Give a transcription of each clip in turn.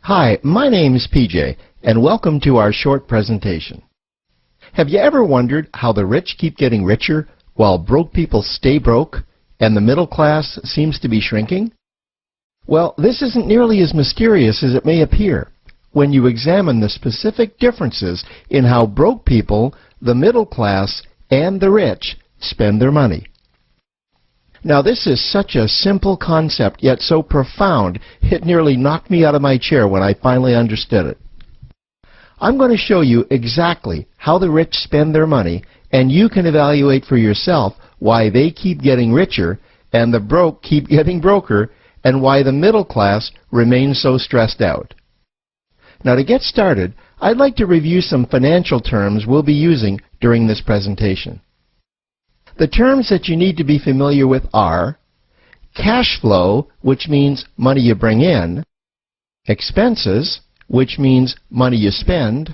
Hi, my name is PJ, and welcome to our short presentation. Have you ever wondered how the rich keep getting richer while broke people stay broke and the middle class seems to be shrinking? Well, this isn't nearly as mysterious as it may appear when you examine the specific differences in how broke people, the middle class, and the rich spend their money. Now, this is such a simple concept, yet so profound, it nearly knocked me out of my chair when I finally understood it. I'm going to show you exactly how the rich spend their money, and you can evaluate for yourself why they keep getting richer and the broke keep getting broker, and why the middle class remains so stressed out. Now, to get started, I'd like to review some financial terms we'll be using during this presentation. The terms that you need to be familiar with are cash flow, which means money you bring in, expenses, which means money you spend,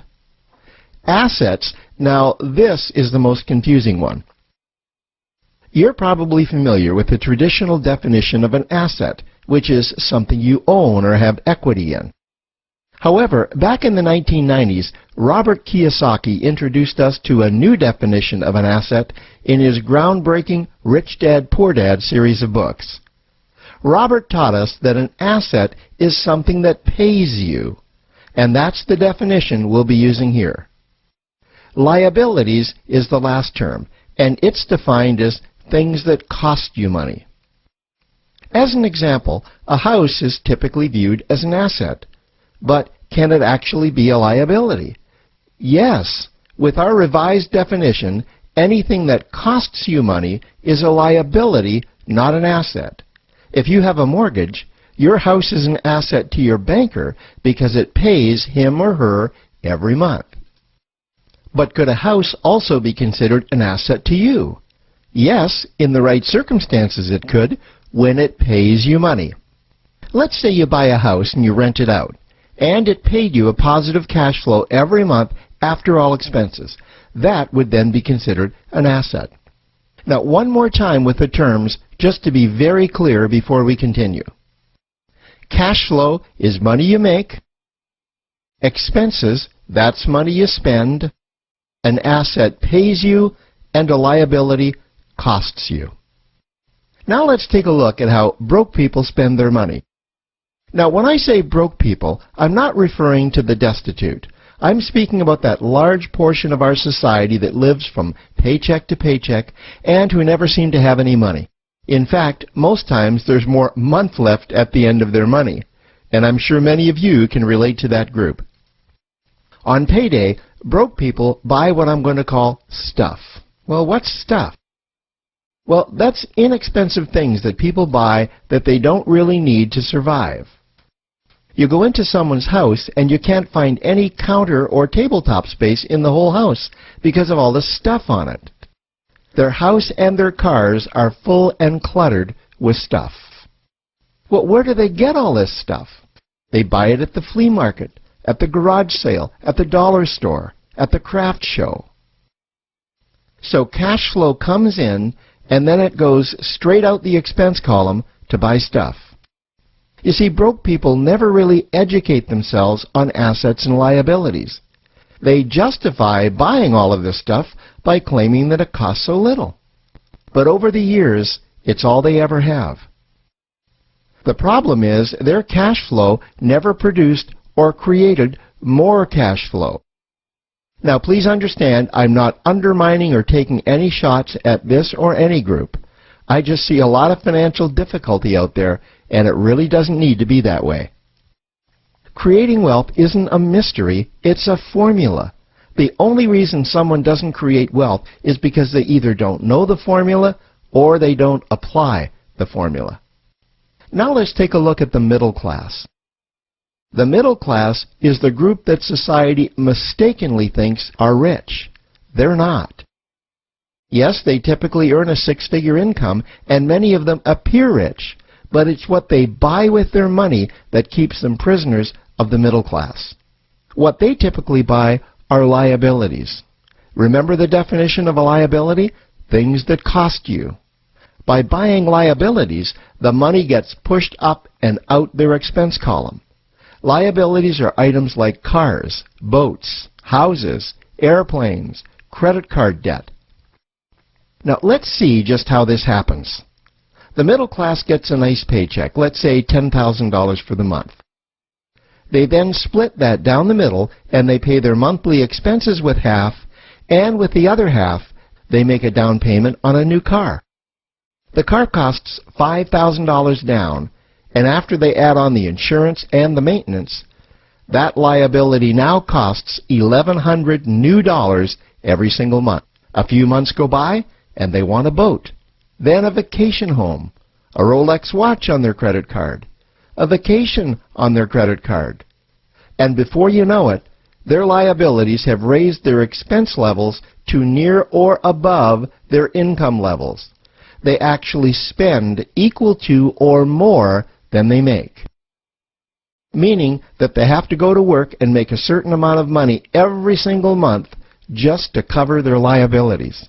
assets. Now, this is the most confusing one. You're probably familiar with the traditional definition of an asset, which is something you own or have equity in. However, back in the 1990s, Robert Kiyosaki introduced us to a new definition of an asset in his groundbreaking Rich Dad, Poor Dad series of books. Robert taught us that an asset is something that pays you, and that's the definition we'll be using here. Liabilities is the last term, and it's defined as things that cost you money. As an example, a house is typically viewed as an asset. But can it actually be a liability? Yes. With our revised definition, anything that costs you money is a liability, not an asset. If you have a mortgage, your house is an asset to your banker because it pays him or her every month. But could a house also be considered an asset to you? Yes, in the right circumstances it could, when it pays you money. Let's say you buy a house and you rent it out, and it paid you a positive cash flow every month after all expenses. That would then be considered an asset. Now, one more time with the terms, just to be very clear before we continue. Cash flow is money you make. Expenses, that's money you spend. An asset pays you, and a liability costs you. Now let's take a look at how broke people spend their money. Now, when I say broke people, I'm not referring to the destitute. I'm speaking about that large portion of our society that lives from paycheck to paycheck and who never seem to have any money. In fact, most times there's more month left at the end of their money, and I'm sure many of you can relate to that group. On payday, broke people buy what I'm going to call stuff. Well, what's stuff? Well, that's inexpensive things that people buy that they don't really need to survive. You go into someone's house and you can't find any counter or tabletop space in the whole house because of all the stuff on it. Their house and their cars are full and cluttered with stuff. Well, where do they get all this stuff? They buy it at the flea market, at the garage sale, at the dollar store, at the craft show. So cash flow comes in, and then it goes straight out the expense column to buy stuff. You see, broke people never really educate themselves on assets and liabilities. They justify buying all of this stuff by claiming that it costs so little. But over the years, it's all they ever have. The problem is their cash flow never produced or created more cash flow. Now, please understand, I'm not undermining or taking any shots at this or any group. I just see a lot of financial difficulty out there, and it really doesn't need to be that way. Creating wealth isn't a mystery, it's a formula. The only reason someone doesn't create wealth is because they either don't know the formula or they don't apply the formula. Now let's take a look at the middle class. The middle class is the group that society mistakenly thinks are rich. They're not. Yes, they typically earn a six-figure income, and many of them appear rich, but it's what they buy with their money that keeps them prisoners of the middle class. What they typically buy are liabilities. Remember the definition of a liability? Things that cost you. By buying liabilities, the money gets pushed up and out their expense column. Liabilities are items like cars, boats, houses, airplanes, credit card debt. Now let's see just how this happens. The middle class gets a nice paycheck, let's say $10,000 for the month. They then split that down the middle and they pay their monthly expenses with half, and with the other half, they make a down payment on a new car. The car costs $5,000 down, and after they add on the insurance and the maintenance, that liability now costs $1,100 new dollars every single month. A few months go by, and they want a boat, then a vacation home, a Rolex watch on their credit card, a vacation on their credit card. And before you know it, their liabilities have raised their expense levels to near or above their income levels. They actually spend equal to or more than they make, meaning that they have to go to work and make a certain amount of money every single month just to cover their liabilities.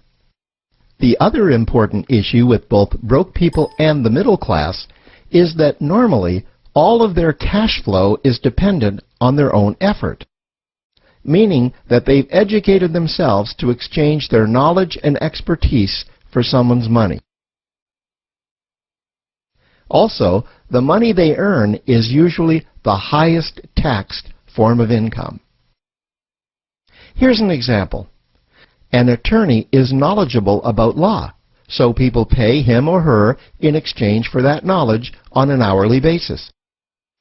The other important issue with both broke people and the middle class is that normally all of their cash flow is dependent on their own effort, meaning that they've educated themselves to exchange their knowledge and expertise for someone's money. Also, the money they earn is usually the highest taxed form of income. Here's an example. An attorney is knowledgeable about law, so people pay him or her in exchange for that knowledge on an hourly basis.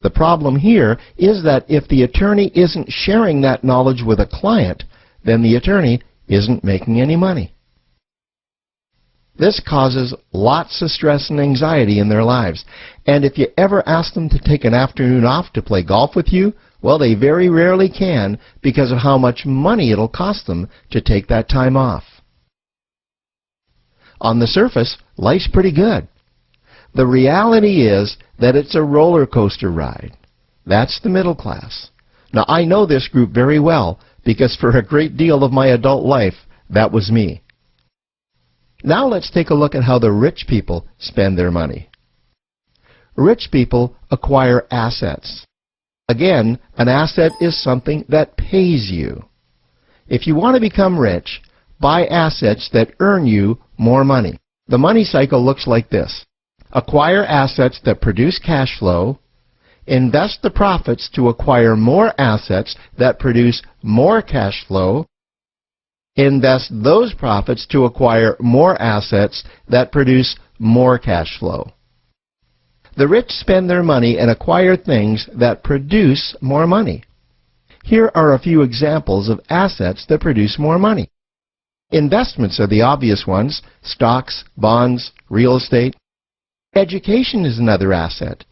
The problem here is that if the attorney isn't sharing that knowledge with a client, then the attorney isn't making any money. This causes lots of stress and anxiety in their lives, and if you ever ask them to take an afternoon off to play golf with you, well, they very rarely can because of how much money it'll cost them to take that time off. On the surface, life's pretty good. The reality is that it's a roller coaster ride. That's the middle class. Now, I know this group very well because for a great deal of my adult life, that was me. Now let's take a look at how the rich people spend their money. Rich people acquire assets. Again, an asset is something that pays you. If you want to become rich, buy assets that earn you more money. The money cycle looks like this. Acquire assets that produce cash flow, invest the profits to acquire more assets that produce more cash flow, invest those profits to acquire more assets that produce more cash flow. The rich spend their money and acquire things that produce more money. Here are a few examples of assets that produce more money. Investments are the obvious ones: stocks, bonds, real estate. Education is another asset.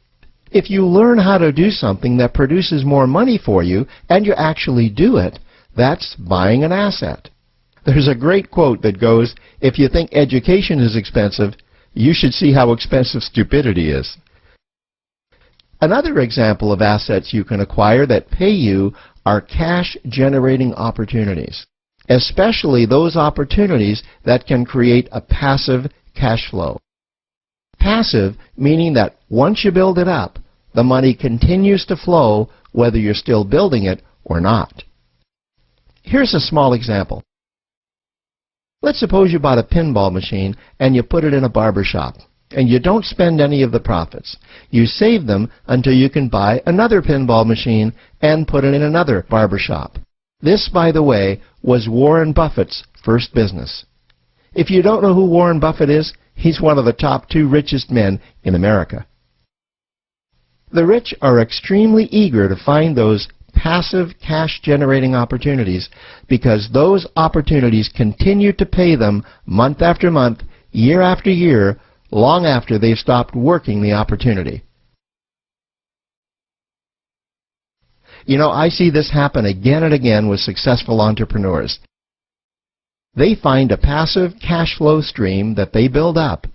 If you learn how to do something that produces more money for you and you actually do it, that's buying an asset. There's a great quote that goes, "If you think education is expensive, you should see how expensive stupidity is." Another example of assets you can acquire that pay you are cash-generating opportunities, especially those opportunities that can create a passive cash flow. Passive meaning that once you build it up, the money continues to flow whether you're still building it or not. Here's a small example. Let's suppose you bought a pinball machine and you put it in a barber shop, and you don't spend any of the profits. You save them until you can buy another pinball machine and put it in another barber shop. This, by the way, was Warren Buffett's first business. If you don't know who Warren Buffett is, he's one of the top 2 richest men in America. The rich are extremely eager to find those passive cash-generating opportunities because those opportunities continue to pay them month after month, year after year, long after they've stopped working the opportunity. You know, I see this happen again and again with successful entrepreneurs. They find a passive cash flow stream that they build up,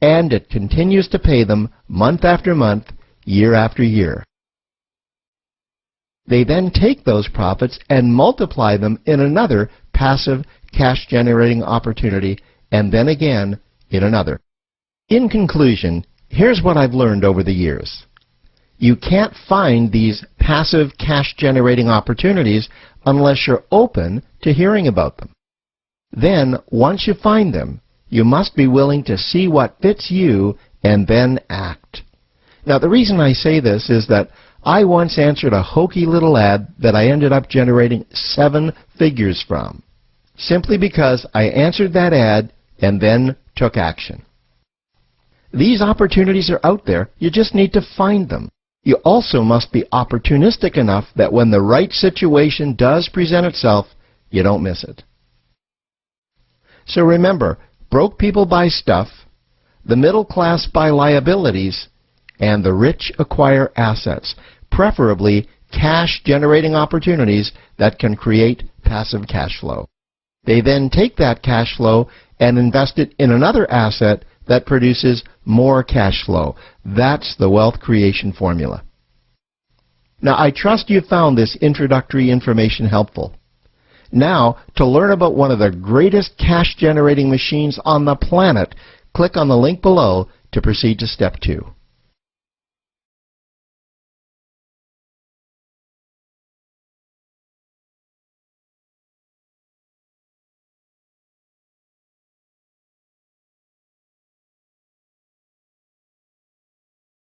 and it continues to pay them month after month, year after year. They then take those profits and multiply them in another passive cash-generating opportunity, and then again in another. In conclusion, here's what I've learned over the years. You can't find these passive cash-generating opportunities unless you're open to hearing about them. Then, once you find them, you must be willing to see what fits you and then act. Now, the reason I say this is that I once answered a hokey little ad that I ended up generating 7 figures from, simply because I answered that ad and then took action. These opportunities are out there. You just need to find them. You also must be opportunistic enough that when the right situation does present itself, you don't miss it. So remember, broke people buy stuff, the middle class buy liabilities, and the rich acquire assets, preferably cash-generating opportunities that can create passive cash flow. They then take that cash flow and invest it in another asset that produces more cash flow. That's the wealth creation formula. Now, I trust you found this introductory information helpful. Now, to learn about one of the greatest cash-generating machines on the planet, click on the link below to proceed to step 2.